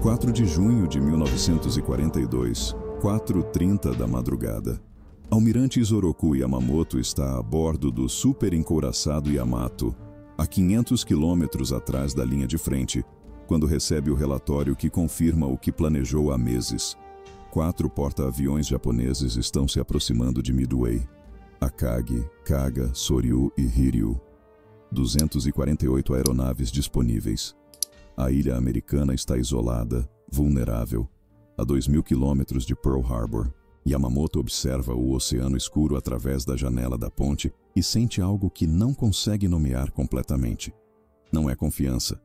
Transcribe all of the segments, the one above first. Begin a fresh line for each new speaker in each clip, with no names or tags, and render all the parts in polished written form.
4 de junho de 1942, 4h30 da madrugada. Almirante Isoroku Yamamoto está a bordo do super encouraçado Yamato, a 500 quilômetros atrás da linha de frente, quando recebe o relatório que confirma o que planejou há meses. 4 porta-aviões japoneses estão se aproximando de Midway. Akagi, Kaga, Soryu e Hiryu. 248 aeronaves disponíveis. A ilha americana está isolada, vulnerável, a 2.000 quilômetros de Pearl Harbor. Yamamoto observa o oceano escuro através da janela da ponte e sente algo que não consegue nomear completamente. Não é confiança,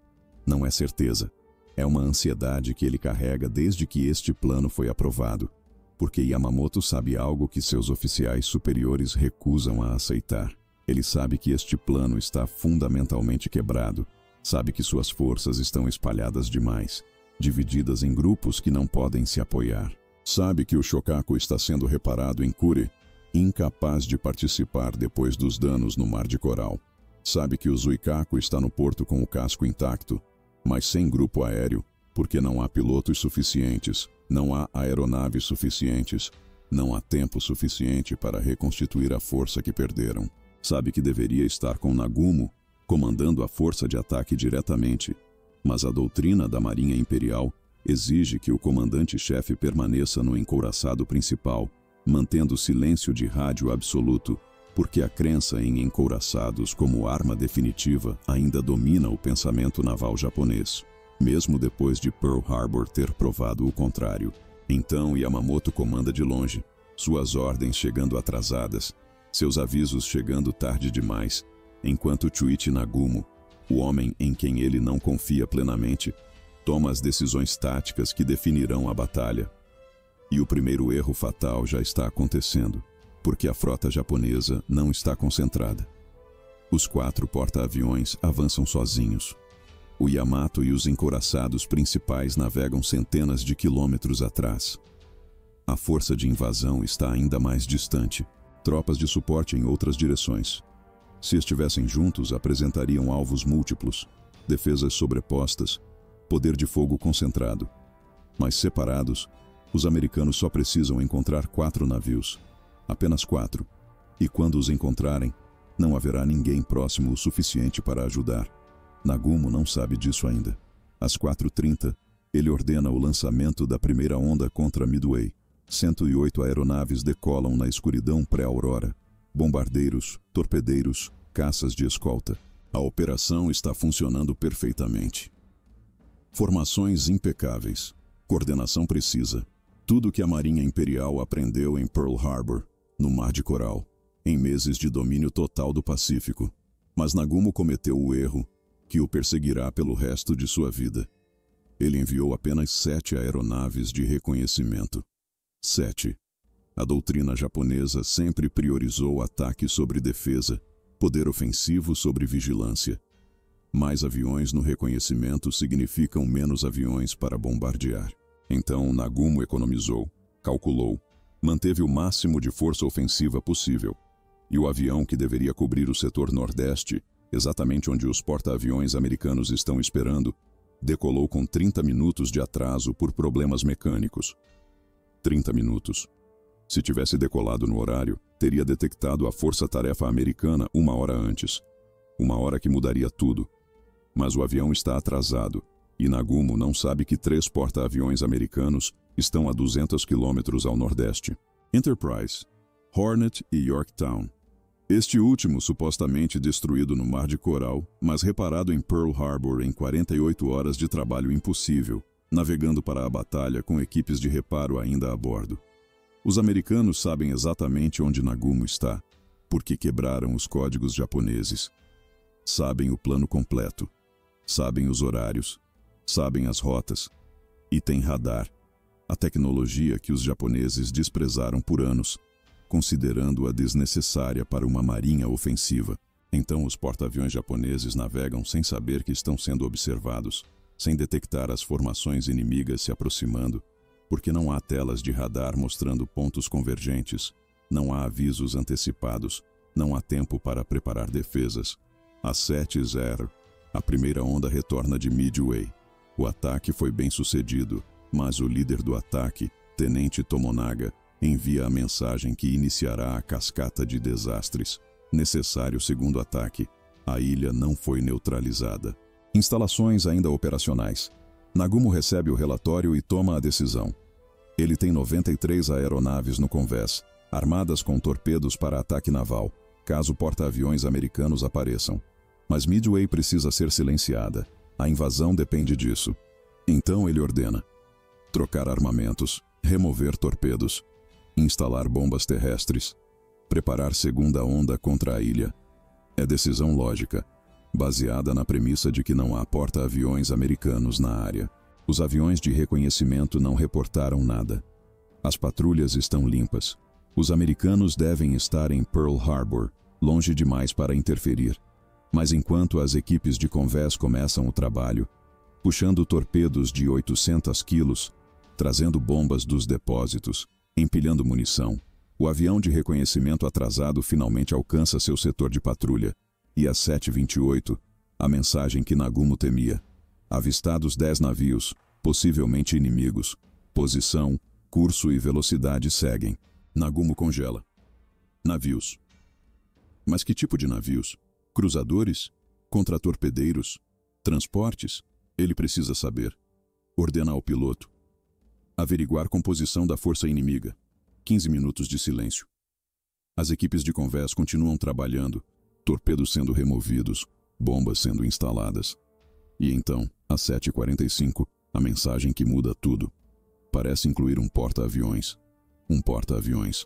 não é certeza. É uma ansiedade que ele carrega desde que este plano foi aprovado, porque Yamamoto sabe algo que seus oficiais superiores recusam a aceitar. Ele sabe que este plano está fundamentalmente quebrado, sabe que suas forças estão espalhadas demais, divididas em grupos que não podem se apoiar. Sabe que o Shokaku está sendo reparado em Kure, incapaz de participar depois dos danos no Mar de Coral. Sabe que o Zuikaku está no porto com o casco intacto, mas sem grupo aéreo, porque não há pilotos suficientes, não há aeronaves suficientes, não há tempo suficiente para reconstituir a força que perderam. Sabe que deveria estar com Nagumo, comandando a força de ataque diretamente, mas a doutrina da Marinha Imperial exige que o comandante-chefe permaneça no encouraçado principal, mantendo silêncio de rádio absoluto, porque a crença em encouraçados como arma definitiva ainda domina o pensamento naval japonês, mesmo depois de Pearl Harbor ter provado o contrário. Então Yamamoto comanda de longe, suas ordens chegando atrasadas, seus avisos chegando tarde demais, enquanto Chuichi Nagumo, o homem em quem ele não confia plenamente, toma as decisões táticas que definirão a batalha. E o primeiro erro fatal já está acontecendo, porque a frota japonesa não está concentrada. Os 4 porta-aviões avançam sozinhos. O Yamato e os encouraçados principais navegam centenas de quilômetros atrás. A força de invasão está ainda mais distante, tropas de suporte em outras direções. Se estivessem juntos, apresentariam alvos múltiplos, defesas sobrepostas, poder de fogo concentrado. Mas separados, os americanos só precisam encontrar 4 navios. Apenas 4. E quando os encontrarem, não haverá ninguém próximo o suficiente para ajudar. Nagumo não sabe disso ainda. Às 4h30, ele ordena o lançamento da primeira onda contra Midway. 108 aeronaves decolam na escuridão pré-aurora. Bombardeiros, torpedeiros, caças de escolta. A operação está funcionando perfeitamente. Formações impecáveis, coordenação precisa. Tudo que a Marinha Imperial aprendeu em Pearl Harbor, no Mar de Coral, em meses de domínio total do Pacífico. Mas Nagumo cometeu o erro que o perseguirá pelo resto de sua vida. Ele enviou apenas 7 aeronaves de reconhecimento. 7. A doutrina japonesa sempre priorizou ataque sobre defesa, poder ofensivo sobre vigilância. Mais aviões no reconhecimento significam menos aviões para bombardear. Então Nagumo economizou, calculou, manteve o máximo de força ofensiva possível. E o avião que deveria cobrir o setor nordeste, exatamente onde os porta-aviões americanos estão esperando, decolou com 30 minutos de atraso por problemas mecânicos. 30 minutos. Se tivesse decolado no horário, teria detectado a força-tarefa americana 1 hora antes. 1 hora que mudaria tudo. Mas o avião está atrasado, e Nagumo não sabe que 3 porta-aviões americanos estão a 200 quilômetros ao nordeste. Enterprise, Hornet e Yorktown. Este último supostamente destruído no Mar de Coral, mas reparado em Pearl Harbor em 48 horas de trabalho impossível, navegando para a batalha com equipes de reparo ainda a bordo. Os americanos sabem exatamente onde Nagumo está, porque quebraram os códigos japoneses. Sabem o plano completo. Sabem os horários, sabem as rotas, e têm radar, a tecnologia que os japoneses desprezaram por anos, considerando-a desnecessária para uma marinha ofensiva. Então os porta-aviões japoneses navegam sem saber que estão sendo observados, sem detectar as formações inimigas se aproximando, porque não há telas de radar mostrando pontos convergentes, não há avisos antecipados, não há tempo para preparar defesas. Às 7h, a primeira onda retorna de Midway. O ataque foi bem sucedido, mas o líder do ataque, Tenente Tomonaga, envia a mensagem que iniciará a cascata de desastres. Necessário segundo ataque. A ilha não foi neutralizada. Instalações ainda operacionais. Nagumo recebe o relatório e toma a decisão. Ele tem 93 aeronaves no convés, armadas com torpedos para ataque naval, caso porta-aviões americanos apareçam. Mas Midway precisa ser silenciada. A invasão depende disso. Então ele ordena: trocar armamentos, remover torpedos, instalar bombas terrestres, preparar segunda onda contra a ilha. É decisão lógica, baseada na premissa de que não há porta-aviões americanos na área. Os aviões de reconhecimento não reportaram nada. As patrulhas estão limpas. Os americanos devem estar em Pearl Harbor, longe demais para interferir. Mas enquanto as equipes de convés começam o trabalho, puxando torpedos de 800 quilos, trazendo bombas dos depósitos, empilhando munição, o avião de reconhecimento atrasado finalmente alcança seu setor de patrulha. E às 7h28, a mensagem que Nagumo temia. Avistados 10 navios, possivelmente inimigos. Posição, curso e velocidade seguem. Nagumo congela. Navios. Mas que tipo de navios? Cruzadores? Contratorpedeiros? Transportes? Ele precisa saber. Ordena ao piloto. Averiguar composição da força inimiga. 15 minutos de silêncio. As equipes de convés continuam trabalhando, torpedos sendo removidos, bombas sendo instaladas. E então, às 7h45, a mensagem que muda tudo. Parece incluir um porta-aviões. Um porta-aviões.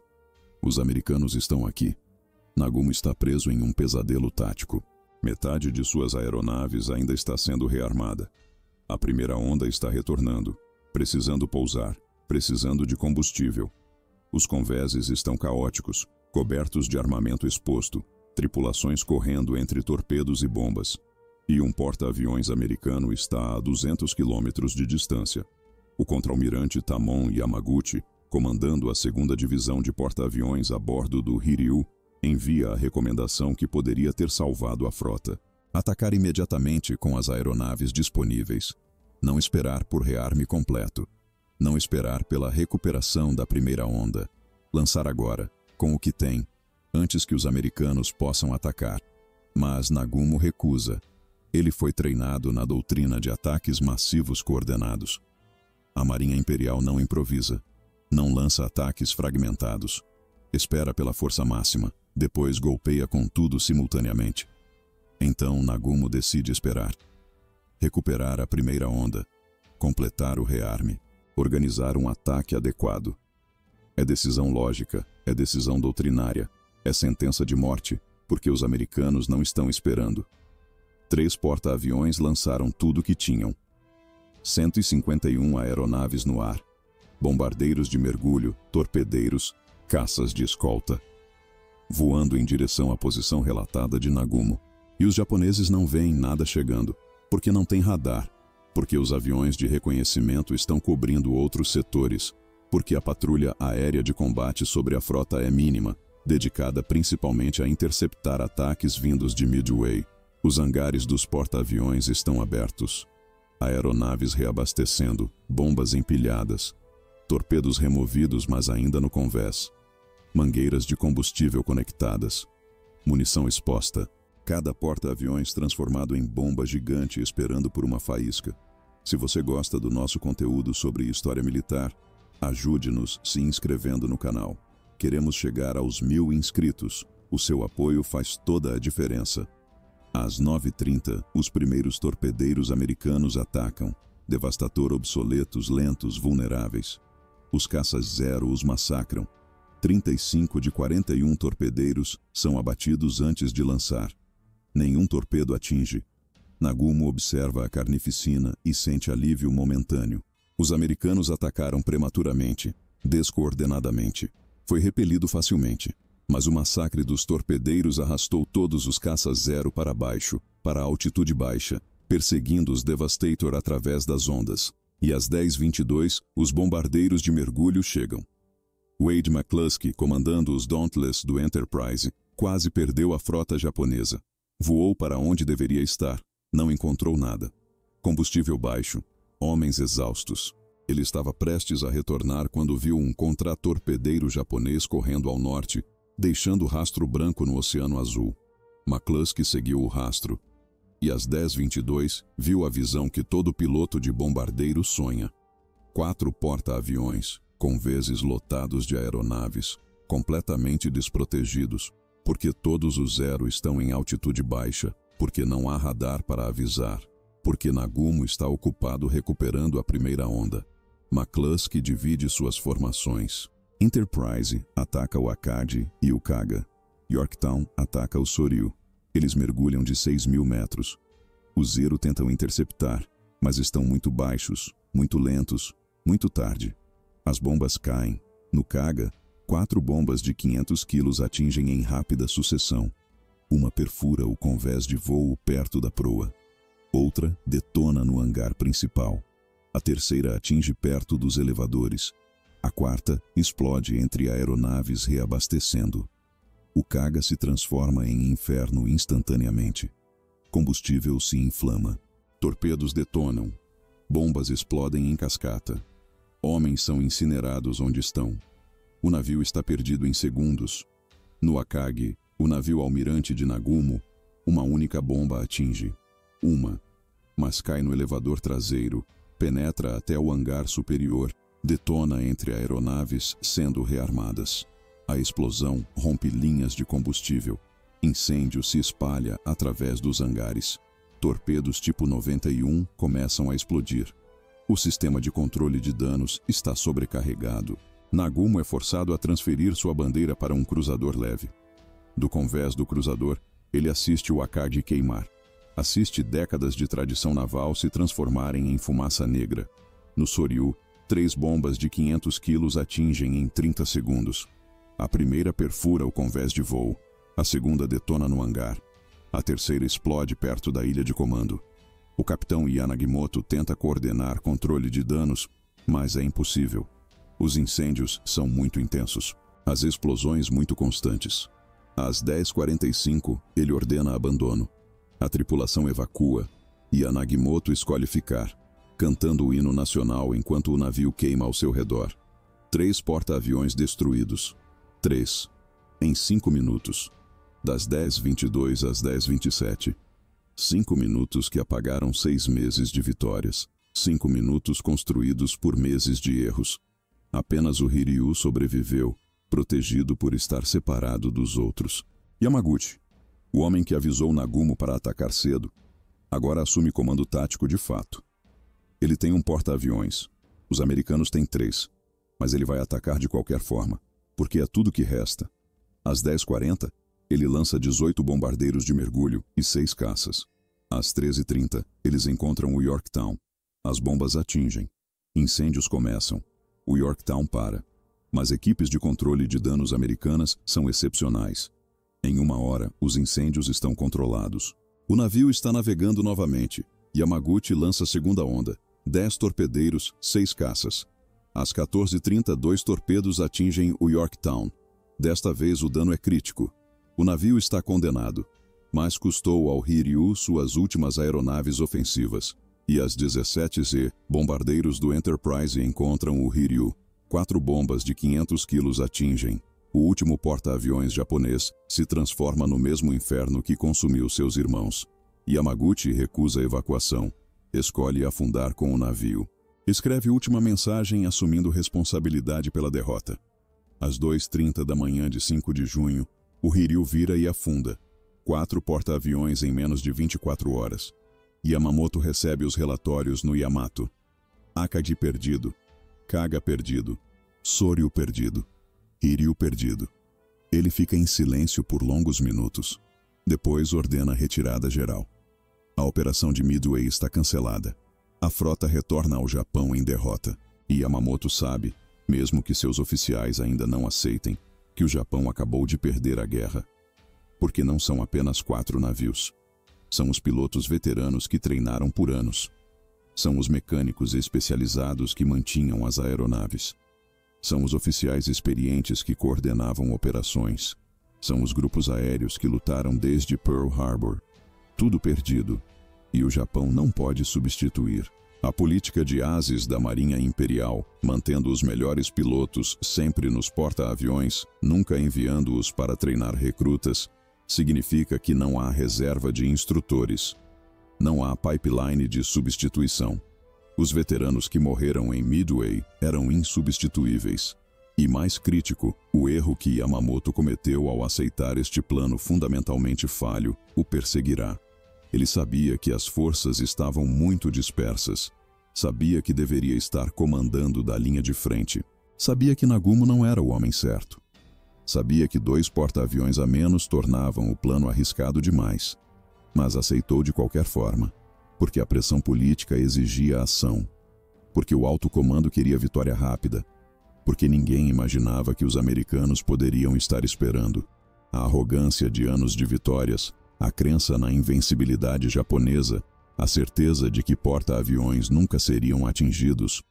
Os americanos estão aqui. Nagumo está preso em um pesadelo tático. Metade de suas aeronaves ainda está sendo rearmada. A primeira onda está retornando, precisando pousar, precisando de combustível. Os convéses estão caóticos, cobertos de armamento exposto, tripulações correndo entre torpedos e bombas. E um porta-aviões americano está a 200 quilômetros de distância. O contra-almirante Tamon Yamaguchi, comandando a 2ª Divisão de Porta-Aviões a bordo do Hiryu, envia a recomendação que poderia ter salvado a frota. Atacar imediatamente com as aeronaves disponíveis. Não esperar por rearme completo. Não esperar pela recuperação da primeira onda. Lançar agora, com o que tem, antes que os americanos possam atacar. Mas Nagumo recusa. Ele foi treinado na doutrina de ataques massivos coordenados. A Marinha Imperial não improvisa. Não lança ataques fragmentados. Espera pela força máxima, depois golpeia com tudo simultaneamente. Então Nagumo decide esperar. Recuperar a primeira onda. Completar o rearme. Organizar um ataque adequado. É decisão lógica, é decisão doutrinária, é sentença de morte, porque os americanos não estão esperando. 3 porta-aviões lançaram tudo o que tinham. 151 aeronaves no ar. Bombardeiros de mergulho, torpedeiros, caças de escolta. Voando em direção à posição relatada de Nagumo. E os japoneses não veem nada chegando, porque não tem radar, porque os aviões de reconhecimento estão cobrindo outros setores, porque a patrulha aérea de combate sobre a frota é mínima, dedicada principalmente a interceptar ataques vindos de Midway. Os hangares dos porta-aviões estão abertos. Aeronaves reabastecendo, bombas empilhadas, torpedos removidos mas ainda no convés, mangueiras de combustível conectadas, munição exposta, cada porta-aviões transformado em bomba gigante esperando por uma faísca. Se você gosta do nosso conteúdo sobre história militar, ajude-nos se inscrevendo no canal. Queremos chegar aos 1000 inscritos. O seu apoio faz toda a diferença. Às 9h30, os primeiros torpedeiros americanos atacam. Devastator obsoletos, lentos, vulneráveis. Os caças Zero os massacram. 35 de 41 torpedeiros são abatidos antes de lançar. Nenhum torpedo atinge. Nagumo observa a carnificina e sente alívio momentâneo. Os americanos atacaram prematuramente, descoordenadamente. Foi repelido facilmente. Mas o massacre dos torpedeiros arrastou todos os caças Zero para baixo, para a altitude baixa, perseguindo os Devastator através das ondas. E às 10h22, os bombardeiros de mergulho chegam. Wade McCluskey, comandando os Dauntless do Enterprise, quase perdeu a frota japonesa. Voou para onde deveria estar. Não encontrou nada. Combustível baixo. Homens exaustos. Ele estava prestes a retornar quando viu um contratorpedeiro japonês correndo ao norte, deixando rastro branco no Oceano Azul. McCluskey seguiu o rastro, e às 10h22 viu a visão que todo piloto de bombardeiro sonha. 4 porta-aviões, com vezes lotados de aeronaves, completamente desprotegidos, porque todos os Zero estão em altitude baixa, porque não há radar para avisar, porque Nagumo está ocupado recuperando a primeira onda. McCluskey divide suas formações. Enterprise ataca o Akagi e o Kaga. Yorktown ataca o Soryu. Eles mergulham de 6.000 metros. Os Zero tentam interceptar, mas estão muito baixos, muito lentos, muito tarde. As bombas caem. No Kaga, 4 bombas de 500 quilos atingem em rápida sucessão. Uma perfura o convés de voo perto da proa. Outra detona no hangar principal. A terceira atinge perto dos elevadores. A quarta explode entre aeronaves reabastecendo. O Kaga se transforma em inferno instantaneamente. Combustível se inflama. Torpedos detonam. Bombas explodem em cascata. Homens são incinerados onde estão. O navio está perdido em segundos. No Akagi, o navio almirante de Nagumo, uma única bomba atinge. Mas cai no elevador traseiro, penetra até o hangar superior, detona entre aeronaves sendo rearmadas. A explosão rompe linhas de combustível. Incêndio se espalha através dos hangares. Torpedos tipo 91 começam a explodir. O sistema de controle de danos está sobrecarregado. Nagumo é forçado a transferir sua bandeira para um cruzador leve. Do convés do cruzador, ele assiste o Akagi queimar. Assiste décadas de tradição naval se transformarem em fumaça negra. No Soryu, 3 bombas de 500 quilos atingem em 30 segundos. A primeira perfura o convés de voo. A segunda detona no hangar. A terceira explode perto da ilha de comando. O capitão Yanagimoto tenta coordenar controle de danos, mas é impossível. Os incêndios são muito intensos. As explosões muito constantes. Às 10h45, ele ordena abandono. A tripulação evacua e Yanagimoto escolhe ficar, cantando o hino nacional enquanto o navio queima ao seu redor. 3 porta-aviões destruídos. 3. Em 5 minutos. Das 10h22 às 10h27. 5 minutos que apagaram 6 meses de vitórias. 5 minutos construídos por meses de erros. Apenas o Hiryu sobreviveu, protegido por estar separado dos outros. Yamaguchi, o homem que avisou Nagumo para atacar cedo, agora assume comando tático de fato. Ele tem um porta-aviões. Os americanos têm 3, mas ele vai atacar de qualquer forma, porque é tudo que resta. Às 10h40, ele lança 18 bombardeiros de mergulho e 6 caças. Às 13h30, eles encontram o Yorktown. As bombas atingem. Incêndios começam. O Yorktown para. Mas equipes de controle de danos americanas são excepcionais. Em 1 hora, os incêndios estão controlados. O navio está navegando novamente. Yamaguchi lança a segunda onda. 10 torpedeiros, 6 caças. Às 14h30, 2 torpedos atingem o Yorktown. Desta vez o dano é crítico. O navio está condenado, mas custou ao Hiryu suas últimas aeronaves ofensivas. E às 17h, bombardeiros do Enterprise encontram o Hiryu. 4 bombas de 500 quilos atingem. O último porta-aviões japonês se transforma no mesmo inferno que consumiu seus irmãos. Yamaguchi recusa a evacuação. Escolhe afundar com o navio. Escreve última mensagem assumindo responsabilidade pela derrota. Às 2h30 da manhã de 5 de junho, o Hiryu vira e afunda. 4 porta-aviões em menos de 24 horas. Yamamoto recebe os relatórios no Yamato. Akagi perdido. Kaga perdido. Soryu perdido. Hiryu perdido. Ele fica em silêncio por longos minutos. Depois ordena a retirada geral. A operação de Midway está cancelada. A frota retorna ao Japão em derrota. E Yamamoto sabe, mesmo que seus oficiais ainda não aceitem, que o Japão acabou de perder a guerra. Porque não são apenas 4 navios. São os pilotos veteranos que treinaram por anos. São os mecânicos especializados que mantinham as aeronaves. São os oficiais experientes que coordenavam operações. São os grupos aéreos que lutaram desde Pearl Harbor. Tudo perdido. E o Japão não pode substituir A política de ases da Marinha Imperial, mantendo os melhores pilotos sempre nos porta-aviões, nunca enviando-os para treinar recrutas, significa que não há reserva de instrutores. Não há pipeline de substituição. Os veteranos que morreram em Midway eram insubstituíveis. E mais crítico, o erro que Yamamoto cometeu ao aceitar este plano fundamentalmente falho o perseguirá. Ele sabia que as forças estavam muito dispersas. Sabia que deveria estar comandando da linha de frente. Sabia que Nagumo não era o homem certo. Sabia que 2 porta-aviões a menos tornavam o plano arriscado demais. Mas aceitou de qualquer forma, porque a pressão política exigia ação, porque o alto comando queria vitória rápida, porque ninguém imaginava que os americanos poderiam estar esperando. A arrogância de anos de vitórias, a crença na invencibilidade japonesa, a certeza de que porta-aviões nunca seriam atingidos,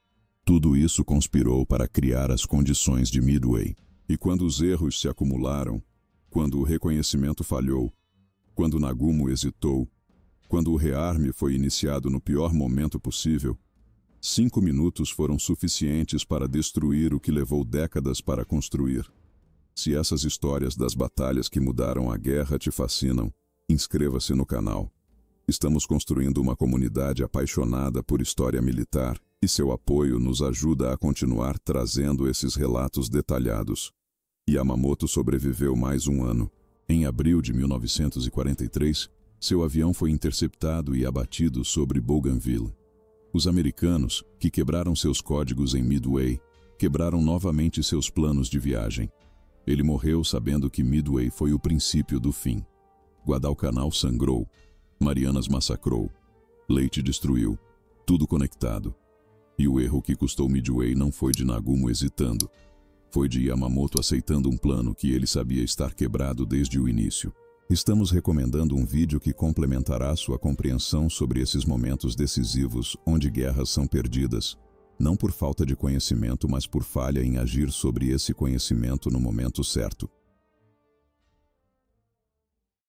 tudo isso conspirou para criar as condições de Midway. E quando os erros se acumularam, quando o reconhecimento falhou, quando Nagumo hesitou, quando o rearme foi iniciado no pior momento possível, 5 minutos foram suficientes para destruir o que levou décadas para construir. Se essas histórias das batalhas que mudaram a guerra te fascinam, inscreva-se no canal. Estamos construindo uma comunidade apaixonada por história militar e seu apoio nos ajuda a continuar trazendo esses relatos detalhados. Yamamoto sobreviveu mais um ano. Em abril de 1943, seu avião foi interceptado e abatido sobre Bougainville. Os americanos, que quebraram seus códigos em Midway, quebraram novamente seus planos de viagem. Ele morreu sabendo que Midway foi o princípio do fim. Guadalcanal sangrou. Marianas massacrou. Leyte destruiu. Tudo conectado. E o erro que custou Midway não foi de Nagumo hesitando. Foi de Yamamoto aceitando um plano que ele sabia estar quebrado desde o início. Estamos recomendando um vídeo que complementará sua compreensão sobre esses momentos decisivos onde guerras são perdidas, não por falta de conhecimento, mas por falha em agir sobre esse conhecimento no momento certo.